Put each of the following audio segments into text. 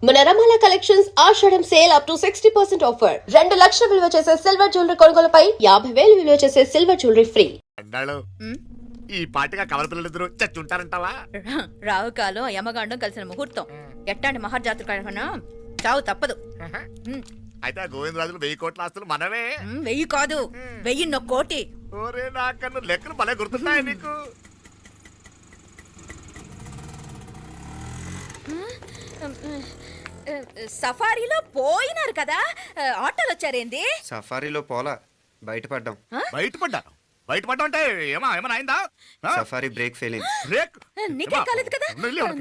మన Ramala collections Ashadham sale up to 60% offer. 2 లక్షల విలువ చేసే సిల్వర్ జ్యువెలరీ కొనుగోలుపై 50,000 విలువ చేసే సిల్వర్ జ్యువెలరీ ఫ్రీ. అన్నాడు ఈ పాటిగా కవల పిల్లలిద్దరూ చచ్చుంటారంటావా? రావు కాలం యమగాండం కలిసిన ముహూర్తం. ఎట్టాంటి మహర్జాతృ కన్నా చావు తప్పదు. అయితే ఆ గోవిందరాజులు 1000 కోట్ల ఆస్తులు మనమే. 1000 కాదు 1000 కోటి. ఓరే నాకన్ను లెక్కలు భలే గుర్తున్నాయి నీకు. సఫారీలో పోయినారు కదా, ఆటోలు వచ్చారేంది? సఫారీలో పోలా, బయటపడ్డాం. బయటపడ్డా అంటే ఏమన్నా అయిందా? సఫారీ బ్రేక్ ఫెయిల్ అయింది. బ్రేక్ నీకే కాలేదు కదా?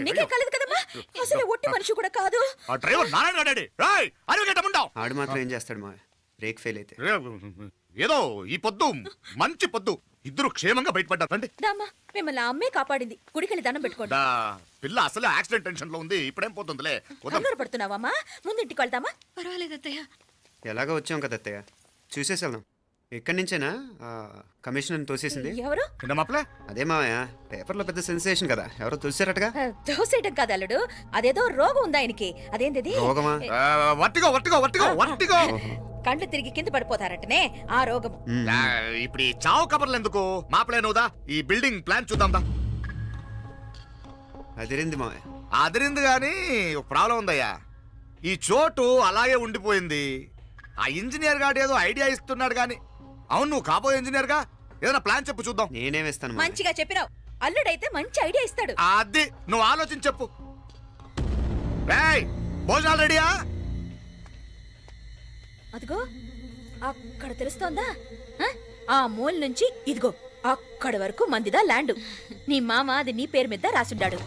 నీకే కాలేదు కదమ్మా? అసలు ఒట్టి మనిషి కూడా కాదు. ఆ డ్రైవర్ నారాయణ గాడి రాయ్ అరగటముండావు. ఆడు మాత్రం ఏం చేస్తాడు మా బ్రేక్ ఫెయిల్ అయితే. ఏదో ఈ పొద్దు మంచి పొద్దు, ఇద్దరు క్షేమంగా బయటపడ్డారు. రండి. దామా మిమ్మల్ని అమ్మే కాపాడింది. గుడికెళ్ళి దండం పెట్టుకోండి. పిల్ల అసలు యాక్సిడెంట్ టెన్షన్ లో ఉంది, ఇప్పుడేం పోతుందిలే. కంగారు పడుతున్నావమ్మా? ముందు ఇంటికి వెళ్తామా? పర్వాలేదు అత్తయ్య. ఎలాగో వచ్చాం కదా అత్తయ్య, చూసేసి వెళ్దాం. ఎక్కడి నుంచేనా కమిషనర్ తోసేసింది? ఎవరు? అదే మావయ్య, పేపర్లో పెద్ద సెన్సేషన్ కదా, ఎవరో తోసారటగా. దోసేయటం కాదు అల్లుడు, అదేదో రోగం ఉందా ఆయనకి. అదేంటిది? రోగమా? వర్టిగో. కండ్లు తిరిగి కింద పడిపోతారటనే ఆ రోగం. ఇప్పుడు ఈ చావు కబర్లు ఎందుకు? మాపలేనుదా, ఈ బిల్డింగ్ ప్లాన్ చూద్దాందా. అదిరింది మావయ్య. అదిరింది గాని ఒక ప్రాబ్లం ఉందయ్యా. ఈ చోటు అలాగే ఉండిపోయింది. ఆ ఇంజనీర్ గాడు ఏదో ఐడియా ఇస్తున్నాడు గాని. అవును, నువ్వు కాబోయే ఇంజనీర్ గా ఏదైనా ప్లాన్ చెప్పు చూద్దాం. నేనే వేస్తాను. మంచిగా చెప్పినావు. అల్లుడైతే మంచి ఐడియా ఇస్తాడు. అది నువ్వు ఆలోచించి చెప్పు. భోజనాలు రెడీయా? అదిగో అక్కడ తెలుస్తోందా? ఆ మూల నుంచి ఇదిగో అక్కడ వరకు మందిదా ల్యాండ్. నీ మామ అది నీ పేరు మీద రాసుండాడు.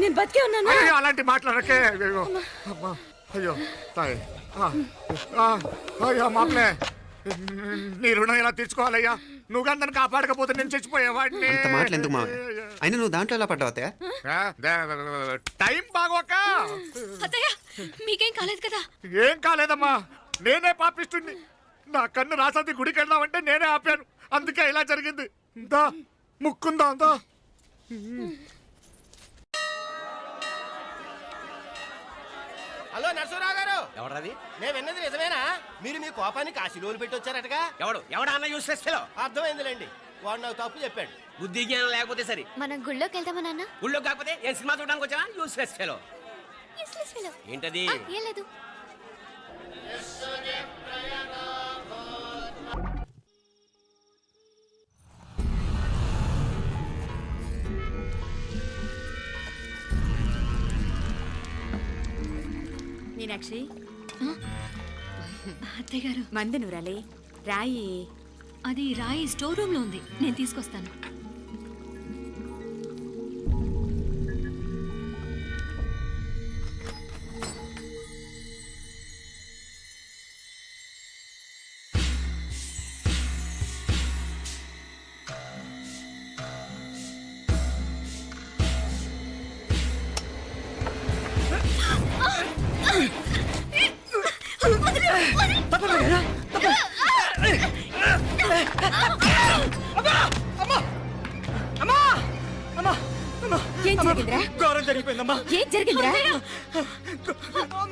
నేను బతికే ఉన్నాను. అలాంటి మాట్లాడకే. అయ్యో తాయి, అయ్యో మామలే, నీ రుణం ఎలా తీర్చుకోవాలయ్యా? నువ్వు అందరిని కాపాడకపోతే నేను చచ్చిపోయేవాడిని. అంత మాటలు ఎందుకు మావయ్య? అయినా నువ్వు దాంట్లో ఎలా పడ్డావు అత్తయ్య? టైం బాగోక. అత్తయ్య మీకేం కాలేదు కదా? ఏం కాలేదమ్మా, నేనే పాపిస్తుంది. నా కన్ను రాసాది గుడికి వెళ్దామంటే నేనే ఆపాను, అందుకే ఇలా జరిగింది. దా ముక్కుందా అంతా. హలో నరసరావు గారు. ఎవరది? నేను విన్నది నిజమేనా? మీరు మీ కోపానికి కాశీలోలు పెట్టి వచ్చారటగా? ఎవడా అన్న యూస్లెస్ ఫెలో? అర్థమైందిలేండి, వాడు నాకు తప్పు చెప్పాడు. బుద్ధి జ్ఞానం లేకపోతే సరే. మనం గుళ్ళోకి వెళ్దామా నాన్న? ఊళ్ళో కాకపోతే ఏం సినిమా చూడడానికి వచ్చావా? Useless fellow. ఏంటది? ఏం లేదు. మీనాక్షి, అత్తయ్య గారు, మంది నువ్వురాలి రాయి. అది రాయి స్టోర్ రూమ్ లో ఉంది, నేను తీసుకొస్తాను. ఏం జరిగిందిరా? ఘోరం జరిగిపోయిందమ్మా. ఏం జరిగిందిరా?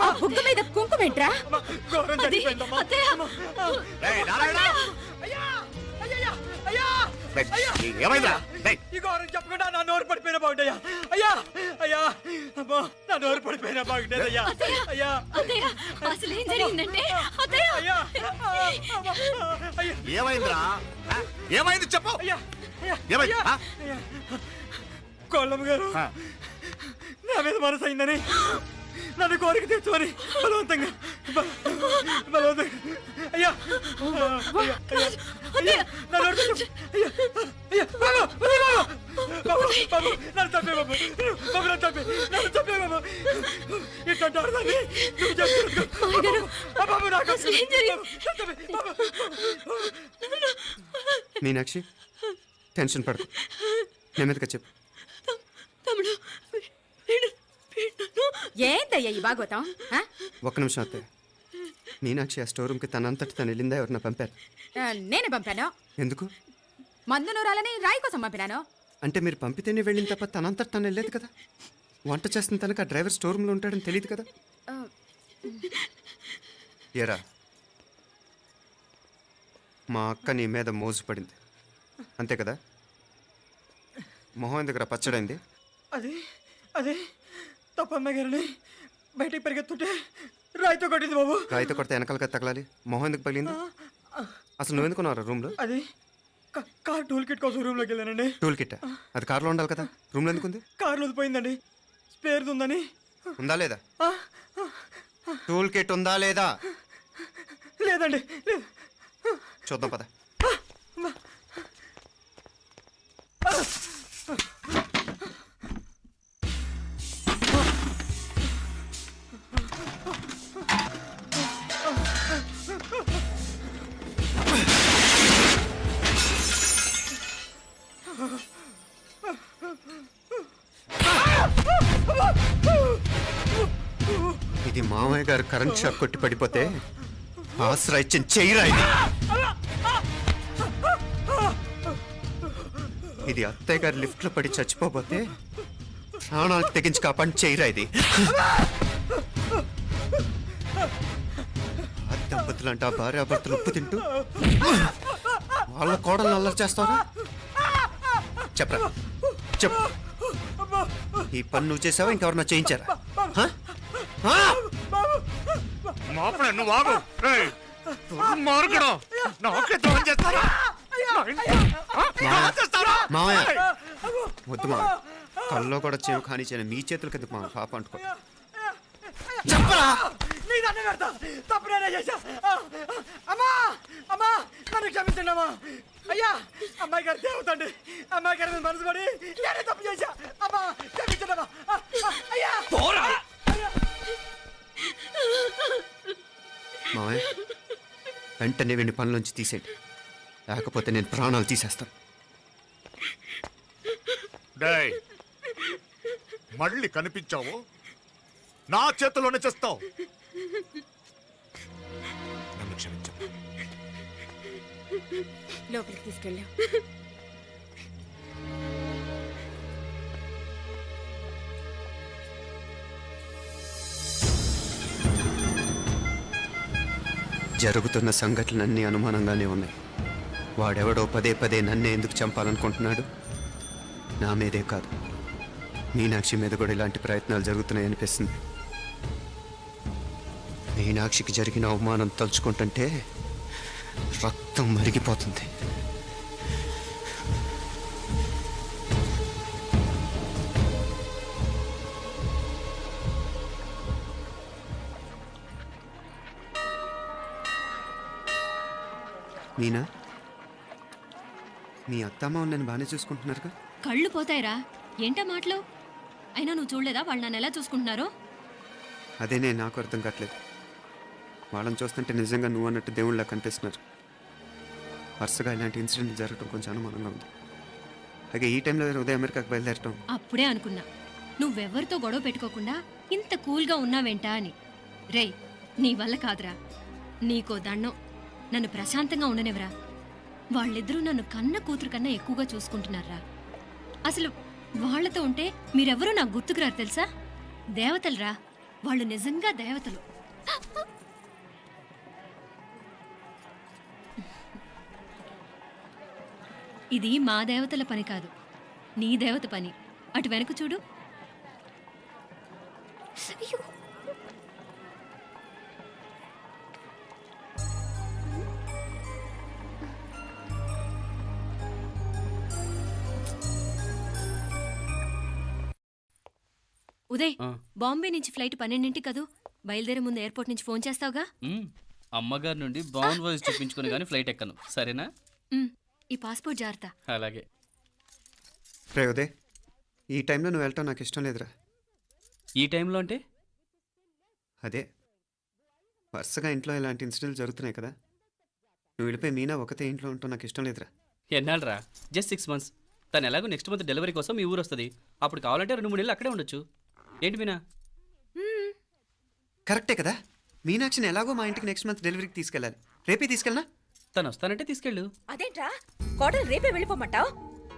ఆ బుగ్గ మీద కుంకుమేంట్రా? రేయ్, నారాయణ! రేయ్, ఏమైందిరా? రేయ్, ఈ గౌరవం చెప్పకుండా నా నోరు పడిపోయినా బాగుంటాయా? అయ్యా అయ్యా అమ్మో నా నోరు పడిపోయినా బాగుండేది అయ్యా అయ్యా అత్తయ్య అసలు ఏం జరిగిందంటే అత్తయ్య అయ్యా అయ్యా ఏమైందిరా? ఆ? ఏమైంది చెప్పు. అయ్యా ఏమైంది? ఆ? కోళ్ళమ్మ గారు ఆ. నా మీద మనసు అయిందని నన్ను కోరిక తెచ్చుకొని బలవంతంగా అయ్యా అయ్యా నా నోరు తెచ్చు. అయ్యా అయ్యా బాబు బాబు బాబు నన్ను చంపే బాబు బాబు నన్ను చంపే బాబు ఇట్లాంటి ఆడదాన్ని నువ్వు చేస్తున్నావు బాబు నాకు మీనాక్షి టెన్షన్ పడకు నెమ్మదిగా చెప్పు. తమ్ముడు ఏందయ్యా ఈ భాగవతం? ఆ? ఒక్క నిమిషం అత్తయ్య. మీనాక్షి ఆ స్టోర్ రూమ్కి తనంతటి తను వెళ్ళిందా ఎవరన్నా పంపారు? నేనే పంపాను. ఎందుకు? మందు నూరాలని రాయి కోసం పంపినాను. అంటే మీరు పంపితేనే వెళ్ళింది తప్ప తనంతటి తను వెళ్ళలేదు కదా. వంట చేస్తున్న తనకు ఆ డ్రైవర్ స్టోర్ రూమ్లో ఉంటాడని తెలియదు కదా. ఏరా మా అక్క నీ మీద మోజు పడింది అంతే కదా. మొహం దగ్గర పచ్చడైంది. అది అది తప్పమ్మ గారిని బయటికి పరిగెత్తుంటే రాయితో కొట్టింది బాబు. రాయితో కొడితే వెనకాలగా తగలాలి. మొహం ఎందుకు పగిలింది? అసలు నువ్వెందుకున్నావు రూమ్లో? అది కార్ టూల్ కిట్ కోసం రూమ్లోకి వెళ్ళానండి. టూల్ కిట్ అది కార్లో ఉండాలి కదా. రూమ్లో ఎందుకుంది? కార్లో పోయిందండి. స్పేర్ది ఉందని. ఉందా లేదా? టూల్ కిట్ ఉందా లేదా లేదండి లేదు. చూద్దాం పద. ఇది మామయ్య గారు కరెంట్ షాక్ కొట్టి పడిపోతే ఆసరా ఇచ్చిన చెయ్యిరా ఇది. ఇది అత్తయ్య గారు లిఫ్ట్ లో పడి చచ్చిపోతే ప్రాణాలకు తెగించి కాపాడి చెయ్యిరా ఇది. ఆ దంపతులంటే ఆ భార్యాభర్తలు ఉప్పు తింటూ వాళ్ళ కోడలు అల్లరి చేస్తారా? చెప్పరా చెప్పు. ఈ పని నువ్వు చేసావా ఇంకెవరన్నా చేయించారా? హ? హ? మాపడే నువ్వు ఆగు. రేయ్, దుర్మార్గుడు. నాకే ద్రోహం చేస్తారా? చేస్తారా? మావయ్య వద్దు మా కల్లో కూడా చేవు కానిచ్చాను. మీ చేతులు కదా మా పాప అంటుకో. చెప్పరా? నీ దండం పెడతా. తప్పు నేనే చేశా. అమ్మా అమ్మా నన్ను క్షమించండి అమ్మా. అయ్యా అమ్మాయి గారు దేవతండి. అమ్మాయి గారి మీద మనసు పడి నేనే తప్పు చేశా. అమ్మా క్షమించండి అమ్మా. అయ్యా మావయ్య వెంటనే వీడిని పనిలోంచి తీసేయండి. లేకపోతే నేను ప్రాణాలు తీసేస్తాను. డేయ్, మళ్ళీ కనిపించావు నా చేతిలోనే చేస్తావు. నన్ను క్షమించు. లోపలికి తీసుకెళ్ళాం. జరుగుతున్న సంఘటనలన్నీ అనుమానంగానే ఉన్నాయి. వాడెవడో పదే పదే నన్నే ఎందుకు చంపాలనుకుంటున్నాడు? నా మీదే కాదు మీనాక్షి మీద కూడా ఇలాంటి ప్రయత్నాలు జరుగుతున్నాయి అనిపిస్తుంది. మీనాక్షికి జరిగిన అవమానం తలుచుకుంటుంటే రక్తం మరిగిపోతుంది. మీనా, మీ అత్తమ్మ నన్ను బాగానే చూసుకుంటున్నారుగా? కళ్ళు పోతాయిరా. ఏంటా మాటలు? అయినా నువ్వు చూడలేదా వాళ్ళు నన్ను ఎలా చూసుకుంటున్నారో? అదేనే నాకు అర్థం కావట్లేదు. వాళ్ళని చూస్తుంటే నిజంగా నువ్వు అన్నట్టు దేవుళ్ళ కనిపిస్తున్నారు. వరుసగా ఇలాంటి ఇన్సిడెంట్ జరగడం కొంచెం అనుమానంగా ఉంది. అలాగే ఈ టైంలో ఉదయం అమెరికాకు బయలుదేరటం. అప్పుడే అనుకున్నా నువ్వెవరితో గొడవ పెట్టుకోకుండా ఇంత కూల్గా ఉన్నావేంటా అని. రేయ్, నీ వల్ల కాదురా. నీకో దండం. నన్ను ప్రశాంతంగా ఉండనివరా. వాళ్ళిద్దరూ నన్ను కన్న కూతురు కన్నా ఎక్కువగా చూసుకుంటున్నారా. అసలు వాళ్లతో ఉంటే మీరెవరూ నాకు గుర్తుకురారు తెలుసా? దేవతలరా. వాళ్ళు నిజంగా దేవతలు. ఇది మా దేవతల పని కాదు, నీ దేవత పని. అటు వెనక చూడు. ఉదయ్, బాంబే నుంచి ఫ్లైట్ 12 కదూ. బయలుదేరే ముందు ఎయిర్పోర్ట్ నుంచి ఫోన్ చేస్తావుగా? అమ్మగారి నుండి బౌండ్ వాయిస్ చెప్పించుకుని కానీ ఫ్లైట్ ఎక్కను, సరేనా? ఈ పాస్పోర్ట్ జాగ్రత్త. అలాగే. రే ఉదయ్, ఈ టైంలో నువ్వు వెళ్ళటం నాకు ఇష్టం లేదురా. ఈ టైంలో అంటే? అదే వరుసగా ఇంట్లో ఇలాంటి ఇన్సిడెంట్లు జరుగుతున్నాయి కదా, నువ్వు వెళ్ళిపోయి మీనా ఒకతే ఇంట్లో ఉంటావు నాకు ఇష్టం లేదురా. ఎన్నాళ్ళరా? Just 6 months. తను ఎలాగో నెక్స్ట్ మంత్ డెలివరీ కోసం మీ ఊరు వస్తుంది. అప్పుడు కావాలంటే 2-3 నెలలు అక్కడే ఉండొచ్చు. ఏంటి మీనా? కరెక్టే కదా, మీనాక్షిని ఎలాగో మా ఇంటికి నెక్స్ట్ మంత్ డెలివరీకి తీసుకెళ్ళాలి. రేపే తీసుకెళ్ళనా? తను వస్తానంటే తీసుకెళ్ళు. అదేంట్రా కోడలు రేపే వెళ్ళిపోమంటావు?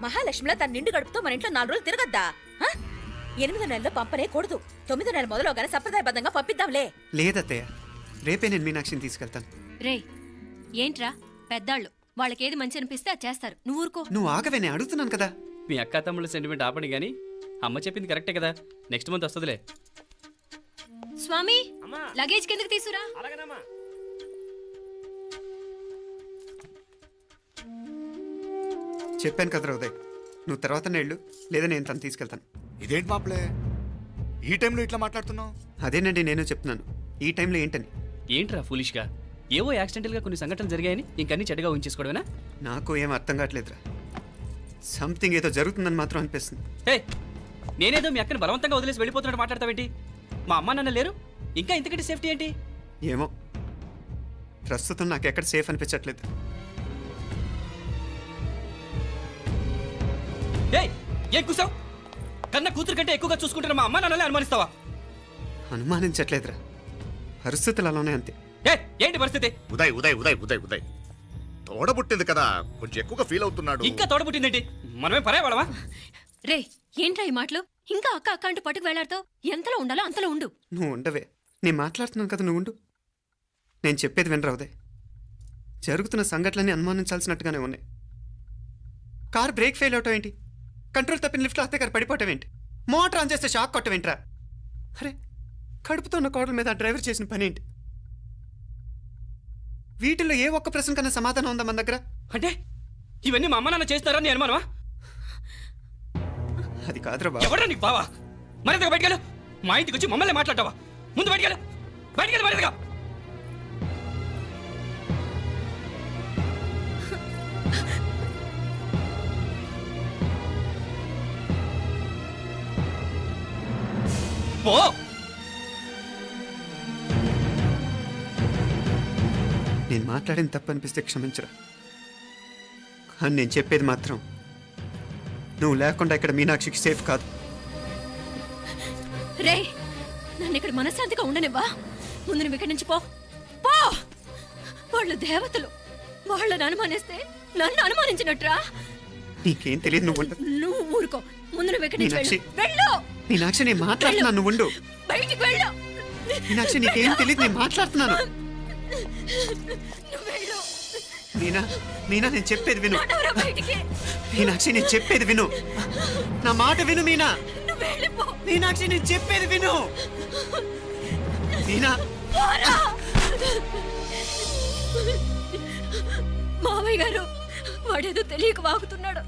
మహాలక్ష్మిలా తన నిండు గడుపుతో మన ఇంట్లో 4 రోజులు తిరగద్దా? 8వ నెలలో పంపనే కూడదు. 9వ నెల మొదలుగానే సంప్రదాయబద్ధంగా పంపిద్దాంలే. లేదత్తయ్య, రేపే నేను మీనాక్షిని తీసుకెళ్తాను. రే, ఏంట్రా పెద్దాళ్ళు, వాళ్ళకేది మంచి అనిపిస్తే అది చేస్తారు. నువ్వు ఊరుకో. నువ్వు ఆగవే, నేను అడుగుతున్నాను కదా. మీ అక్క తమ్ముళ్ళ సెంటిమెంట్ ఆపండి కానీ అమ్మ చెప్పింది కరెక్టే కదా, నెక్స్ట్ మంత్ వస్తుందిలే. స్వామి, లగేజ్ కిందకి తీసురా. అలాగేనమ్మా. చెప్పాను కదరా ఉదయ్, నువ్వు తర్వాత నేళ్ళు లేదా నేను తను తీసుకెళ్తాను. ఇదేంటి మాప్లే, ఈ టైంలో ఇట్లా మాట్లాడుతున్నావు? అదేనండి నేను చెప్తున్నాను, ఈ టైంలో ఏంటని. ఏంట్రా ఫులిష్గా? ఏవో యాక్సిడెంటల్గా కొన్ని సంఘటనలు జరిగాయని ఇంకన్నీ చెడ్డగా ఉంచేసుకోవడమేనా? నాకు ఏం అర్థం కావట్లేదురా, సంథింగ్ ఏదో జరుగుతుందని మాత్రం అనిపిస్తుంది. హే, నేనేదో మీ అక్కని బలవంతంగా వదిలేసి వెళ్ళిపోతున్నట్టు మాట్లాడతావేంటి? మా అమ్మ నాన్న లేరు, ఇంకా ఇంతకంటే సేఫ్టీ ఏంటి? ఏమో, ప్రస్తుతం నాకు ఎక్కడ సేఫ్ అనిపించట్లేదు. ఏయ్, ఏం కూసావు? కన్న కూతురు కంటే ఎక్కువగా చూసుకుంటున్న మా అమ్మ నాన్నలే అనుమానిస్తావా? అనుమానించట్లేదురా, పరిస్థితులు అలానే అంతే. ఏ, ఏంటి పరిస్థితి? ఉదయ్ ఉదయ్ ఉదయ్ ఉదయ్ ఉదయ్ తోడబుట్టింది కదా, కొంచెం ఎక్కువగా ఫీల్ అవుతున్నాడు. ఇంకా తోడబుట్టిందేంటి? మనమే పరాయవాడవా? రే, ఏంట్రా ఈ మాటలు? ఇంకా అక్క అక్క అంటూ పట్టుకు వెళ్లాడుతావు. ఎంతలో ఉండాలో అంతలో ఉండు. నువ్వు ఉండవే, నేను మాట్లాడుతున్నాను కదా, నువ్వు ఉండు. నేను చెప్పేది వినరా ఉదయ్, జరుగుతున్న సంఘటనలన్నీ అనుమానించాల్సినట్టుగానే ఉన్నాయి. కార్ బ్రేక్ ఫెయిల్ అవటం ఏంటి, కంట్రోల్ తప్పిన లిఫ్ట్లో అత్తే గారు పడిపోవటం ఏంటి, మోటార్ ఆన్ చేస్తే షాక్ కొట్టం ఏంట్రా? అరే, కడుపుతో ఉన్న కోడల మీద ఆ డ్రైవర్ చేసిన పని ఏంటి? వీటిల్లో ఏ ఒక్క ప్రశ్న కన్నా సమాధానం ఉందా మన దగ్గర? అంటే ఇవన్నీ మా అమ్మ నాన్న చేస్తారని నేను అనుమానమా? అది కాదురా బాబు. ఎవరా నీకు బావా? మరింతగా బయటకెళ్ళు. మా ఇంటికి వచ్చి మమ్మల్ని మాట్లాడతావా? ముందు బయటకెళ్ళు, బయటకెళ్ళు మరింతగా. పో. నేను మాట్లాడింది తప్పు అనిపిస్తే క్షమించరా, కానీ నేను చెప్పేది మాత్రం నువ్వు లేకుండా ఇక్కడ మీనాక్షికి సేఫ్ కాదు. రే, నన్ను ఇక్కడ మనశ్శాంతిగా ఉండనివ్వా. ముందు నువ్వు ఇక్కడి నుంచి పో. పో. వాళ్ళు దేవతలు, వాళ్ళని అనుమానిస్తే నన్ను అనుమానించినట్రా. నీకేం తెలియదు, నువ్వు ఉండు. నువ్వు ఊరుకో. ముందు నువ్వు ఇక్కడి నుంచి మీనాక్షి. వెళ్ళు. మీనాక్షి, నేను మాట్లాడుతున్నాను, నువ్వు ఉండు. బయటికి వెళ్ళు. మీనాక్షి, నీకేం తెలియదు, నేను మాట్లాడుతున్నాను. నువ్వు వెళ్ళు. మీనా, మీనా, నేను చెప్పేది విను. నడవరా బయటికి. మీనాక్షి, నేను చెప్పేది విను, నా మాట విను. మీనా, నువ్వు వెళ్ళిపో. మీనాక్షి, నేను చెప్పేది విను. మీనా, పోరా. మావయ్య గారు, వాడేదో తెలియక వాగుతున్నాడు.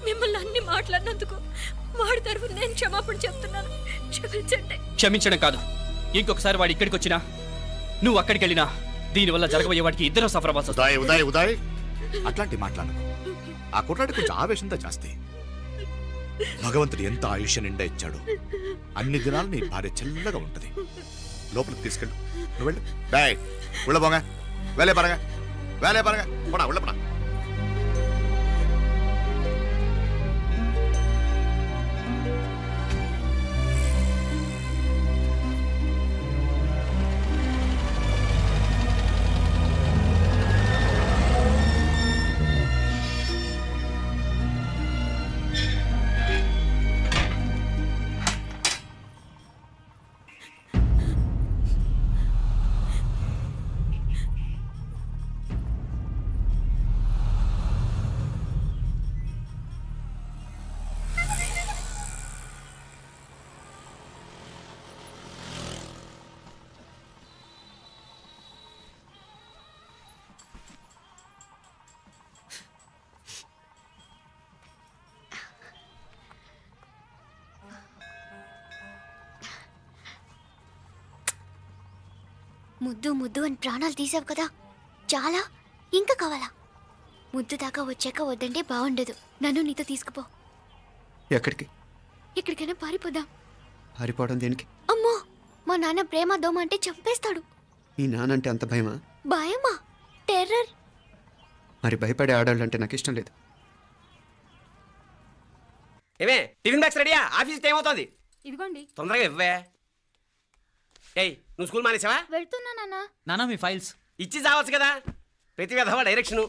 మిమ్మల్ని అన్ని మాట్లాడినందుకు వాడి తరఫున నేను క్షమాపణ చెప్తున్నాను. క్షమించండి. క్షమించడం కాదు, ఇంకొకసారి వాడు ఇక్కడికి వచ్చినా నువ్వు అక్కడికి వెళ్ళినా దీనివల్ల జరగబోయే వాడికి ఇద్దరు సఫర్ అవ్వాల్సి వస్తుంది. ఉదయ్ ఉదయ్ ఉదయ్ అట్లాంటి మాట్లాడకు. ఆ కుట్రాడి కొంచెం ఆవేశంతో జాస్తి. భగవంతుడు ఎంత ఆయుష్య నిండా ఇచ్చాడు, అన్ని దినాలు నీ భార్య చల్లగా ఉంటది. లోపలికి తీసుకెళ్ళు, నువ్వు వెళ్ళు. డాయ్ ఉళ్ళ పోగా, వేలే పరగా, వేలే పరగా, పోడా ఉళ్ళ పోడా. ముద్దు ముద్దు అని ప్రాణాలు తీసావు కదా, చాలా ఇంకా కావాలా? ముద్దు దాకా వచ్చాక వద్దంటే బాగుండదు. నన్ను నీతో తీసుకుపో. ఎక్కడికి? ఎక్కడికైనా పారిపోదాం. పారిపోవడం దేనికి? అమ్మో, మా నాన్న ప్రేమ దోమ అంటే చంపేస్తాడు. మీ నానంటే అంత భయమా? భయమా? టెర్రర్. మరి భయపడే ఆడాలంటే నాకు ఇష్టం లేదు. ఏమే టిఫిన్ బ్యాగ్స్ రెడీయా? ఆఫీస్ టైం అవుతుంది. ఇదిగోండి. తొందరగా ఇవ్వే. ఏయ్ నువ్వు స్కూల్ మానేసావా? వెళ్తున్నా నాన్న. నానా మీ ఫైల్స్ ఇచ్చి చావచ్చు కదా. ప్రతి విధవా డైరెక్షను.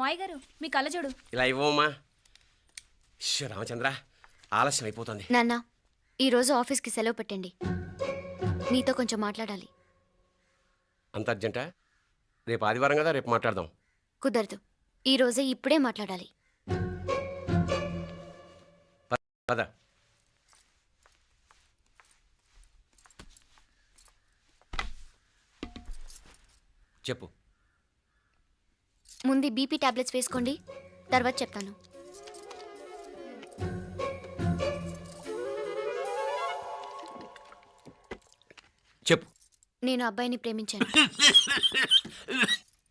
మాయ్ గారు మీ కళ్ళజోడు. ఇలా ఇవ్వమ్మా. రామచంద్ర ఆలస్యం అయిపోతుంది. నాన్న, ఈరోజు ఆఫీస్కి సెలవు పెట్టండి. నీతో కొంచెం మాట్లాడాలి. అంత అర్జెంటా? రేపు ఆదివారం కదా, రేపు మాట్లాడదాం. కుదరదు, ఈరోజే ఇప్పుడే మాట్లాడాలి. పద. చెప్పు. ముందు బీపీ టాబ్లెట్స్ వేసుకోండి, తర్వాత చెప్తాను. చెప్పు. నేను అబ్బాయిని ప్రేమించాను.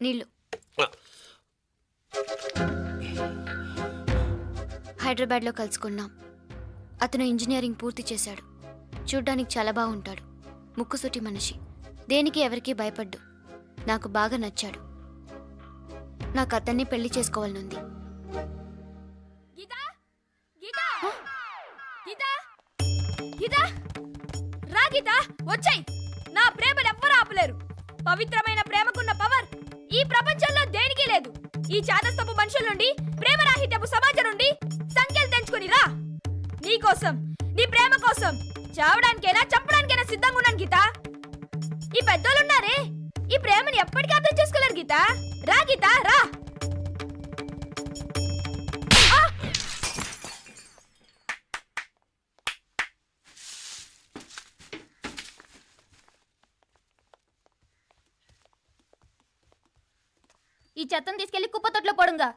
నీళ్ళు. హైదరాబాద్లో కలుసుకున్నాం. అతను ఇంజనీరింగ్ పూర్తి చేశాడు. చూడ్డానికి చాలా బాగుంటాడు. ముక్కుసూటి మనిషి. దేనికి ఎవరికీ భయపడ్డు. నాకు బాగా నచ్చాడు. నాకు అతన్ని పెళ్లి చేసుకోవాలనుంది. గీతా గీతా గీతా గీతా రా గీతా, వచ్చాయి. నా ప్రేమను ఎవ్వరూ ఆపలేరు. పవిత్రమైన ప్రేమకున్న పవర్ ఈ ప్రపంచంలో దేనికి లేదు. ఈ చాదస్తపు మనుషుల నుండి, ప్రేమరాహిత్యపు సమాజం నుండి సంఖ్యలు తెంచుకుని రా. నీ కోసం, నీ ప్రేమ కోసం చావడానికైనా చంపడానికైనా సిద్ధంగా ఉన్నాను గీతా. ఈ పెద్దోళ్ళున్నారే, ఈ ప్రేమని ఎప్పటికీ అర్థం చేసుకోలేరు గీతా. రా గీతా రా. ఈ చెత్తను తీసుకెళ్లి కుప్పతొట్లో పడుంగా.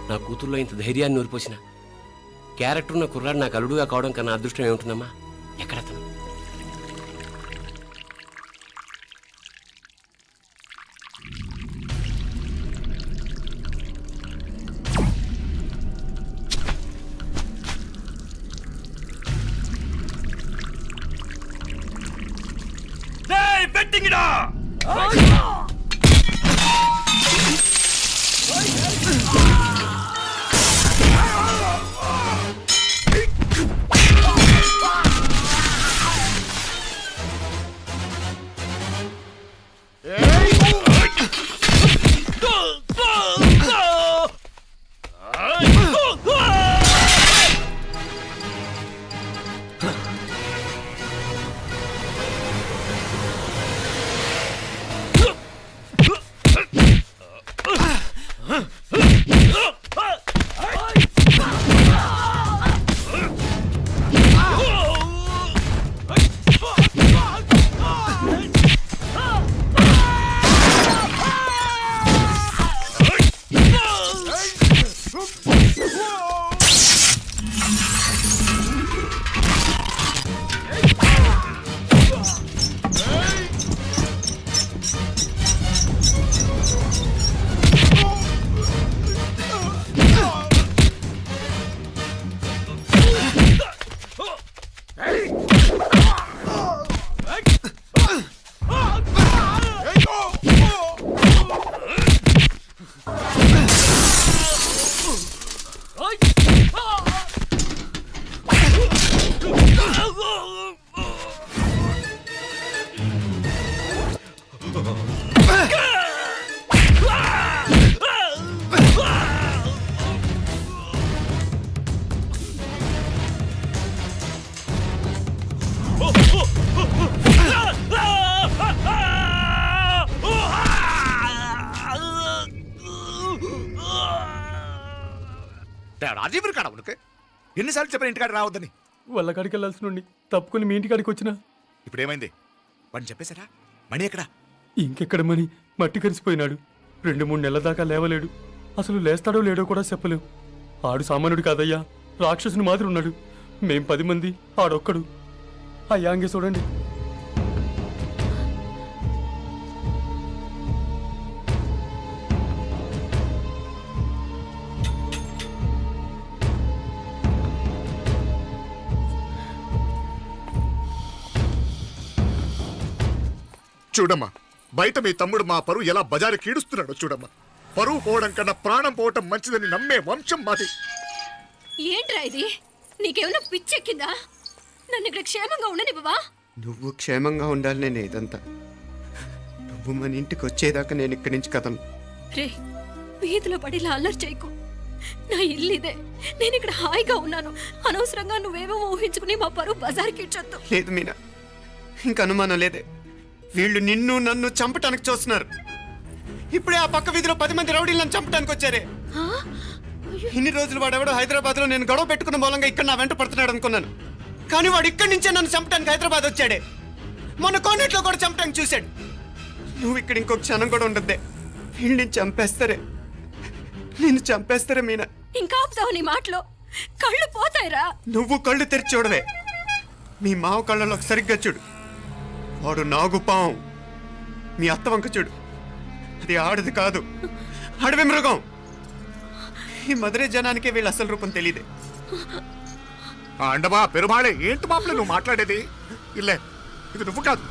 నా కూతుర్లో ఇంత ధైర్యాన్ని నూరిపోసిన క్యారెక్టర్ ఉన్న కుర్రాడు నాకు అల్లుడుగా కావడం కన్నా అదృష్టం ఏముంటుందమ్మా? ఎక్కడతను? రాజీవ్ కాడ ఉనకే ఎన్నిసార్లు చెప్పిన ఇంటికాడ రావద్దని? వాళ్ళ కాడికి వెళ్ళాల్సి నుండి తప్పుకొని మీ ఇంటికాడికి వచ్చినా. ఇప్పుడు ఏమైంది? వాడిని చెప్పేశారా? మణి ఎక్కడా? ఇంకెక్కడ మని మట్టి కరిసిపోయినాడు. 2-3 నెలల దాకా లేవలేడు. అసలు లేస్తాడో లేడో కూడా చెప్పలేం. ఆడు సామాన్యుడు కాదయ్యా, రాక్షసుని మాదిరి ఉన్నాడు. మేం 10 మంది, ఆడొక్కడు. అయ్యా అంగే చూడండి. చూడమ్మా, బయట మీ తమ్ముడు మా పరువు ఎలా బజారు కీడుస్తున్నాడో చూడమ్మా. పరువు పోవడం కన్నా ప్రాణం పోవటం మంచిదని నమ్మే వంశం మాది. ఏంట్రా ఇది? నీకేమైనా పిచ్చెక్కిందా? నన్ను ఇక్కడ క్షేమంగా ఉండని బాబా. నువ్వు క్షేమంగా ఉండాలి. నేను ఇదంతా నువ్వు మన ఇంటికి వచ్చేదాకా నేను ఇక్కడి నుంచి కదను. రే, వీధిలో పడి ఇలా అల్లరి చేయకు. నా ఇల్లు ఇదే, నేను ఇక్కడ హాయిగా ఉన్నాను. అనవసరంగా నువ్వేమో ఊహించుకుని మా పరువు బజార్కి ఇచ్చొద్దు. లేదు మీనా, ఇంక అనుమానం లేదే. వీళ్ళు నిన్ను నన్ను చంపటానికి చూస్తున్నారు. ఇప్పుడే ఆ పక్క వీధిలో 10 మంది రౌడీలను చంపడానికి వచ్చారే. ఇన్ని రోజులు వాడెవడో హైదరాబాద్ లో నేను గొడవ పెట్టుకున్న మూలంగా ఇక్కడ నా వెంట పడుతున్నాడు అనుకున్నాను. కానీ వాడు ఇక్కడి నుంచే నన్ను చంపడానికి హైదరాబాద్ వచ్చాడే. మొన్న కోనేట్లో కూడా చంపడానికి చూశాడు. నువ్వు ఇక్కడ ఇంకొక క్షణం కూడా ఉండద్దే. వీళ్ళని చంపేస్తారే, నిన్ను చంపేస్తారే మీనా. ఇంకా ఆపుతావు నీ మాటలో? కళ్ళు పోతాయిరా. నువ్వు కళ్ళు తెరిచి చూడవే. మీ మావ కళ్ళలో సరిగ్గా చూడు. వాడు నాగుపాం. మీ అత్త వంక చూడు, అది ఆడది కాదు, అడవి మృగం. ఈ మధురై జనానికే వీళ్ళ అసలు రూపం తెలియదే. అండమా పెరుమాళే, ఏంటి మాపలే నువ్వు మాట్లాడేది? ఇల్లే, ఇది నువ్వు కాదు,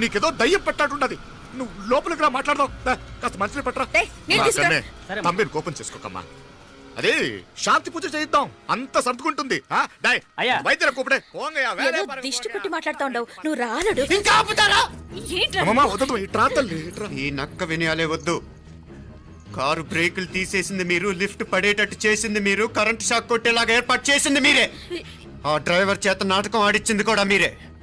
నీకేదో దయ్యం పట్టాడున్నది. నువ్వు లోపలికి రా, మాట్లాడదాం. కాస్త మంచిని పట్టరా. తమ్మిని కోపం చేసుకోకమ్మా. అదే శాంతి పూజ చేయిద్దాం, అంత సర్దుకుంటుంది. వైద్యుల కూపడే దిష్టి పెట్టి మాట్లాడుతా ఉండవు. నువ్వు రానడు. ఇంకా ఆపుతారా? వద్దు, ఇట్రా తల్లి, ఇట్రా. ఈ నక్క వినయాలే వద్దు. కారు బ్రేకులు తీసేసింది మీరు, లిఫ్ట్ పడేటట్టు చేసింది మీరు, కరెంట్ షాక్ కొట్టేలాగా ఏర్పాటు చేసింది మీరే. ఆ డ్రైవర్ చేత నాటకం ఆడిచ్చింది కూడా మీరే.